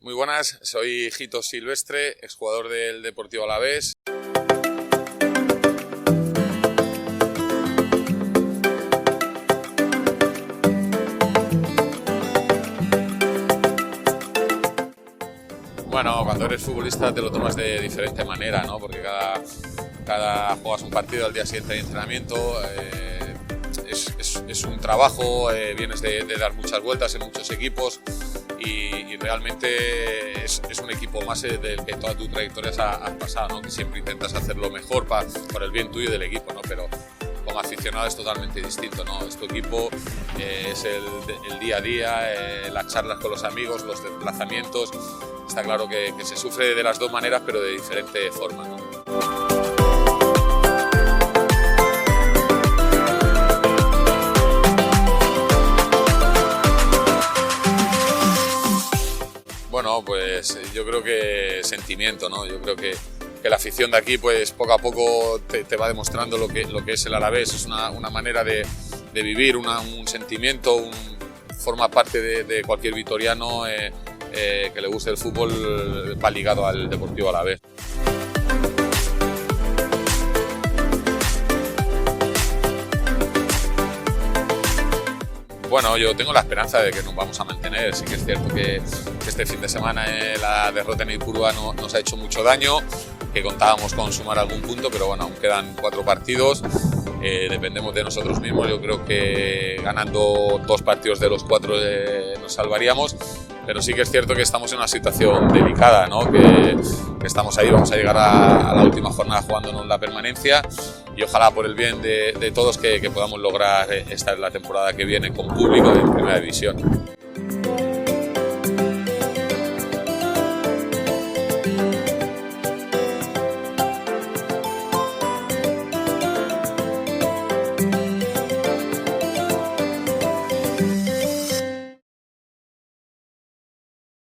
Muy buenas, soy Jito Silvestre, exjugador del Deportivo Alavés. Bueno, cuando eres futbolista te lo tomas de diferente manera, ¿no? Porque cada juegas un partido, al día siguiente hay entrenamiento, es un trabajo, vienes de dar muchas vueltas en muchos equipos y realmente es un equipo más del que toda tu trayectoria has pasado, ¿no? Que siempre intentas hacerlo mejor por el bien tuyo y del equipo, ¿no? Pero como aficionado es totalmente distinto, ¿no? Este equipo es el día a día, las charlas con los amigos, los desplazamientos. Está claro que se sufre de las dos maneras, pero de diferente forma, ¿no? Bueno, pues yo creo que sentimiento, ¿no? Yo creo que la afición de aquí, pues poco a poco te va demostrando lo que es el Alavés. Es una manera de vivir, un sentimiento, forma parte de cualquier vitoriano que le guste el fútbol, va ligado al Deportivo Alavés. Bueno, yo tengo la esperanza de que nos vamos a mantener. Sí que es cierto que este fin de semana la derrota en Ipurúa nos ha hecho mucho daño, que contábamos con sumar algún punto, pero bueno, aún quedan 4 partidos. Dependemos de nosotros mismos. Yo creo que ganando 2 partidos de los 4 nos salvaríamos, pero sí que es cierto que estamos en una situación delicada, ¿no? Que estamos ahí, vamos a llegar a la última jornada jugándonos la permanencia y ojalá por el bien de todos que podamos lograr esta es la temporada que viene con público en Primera División.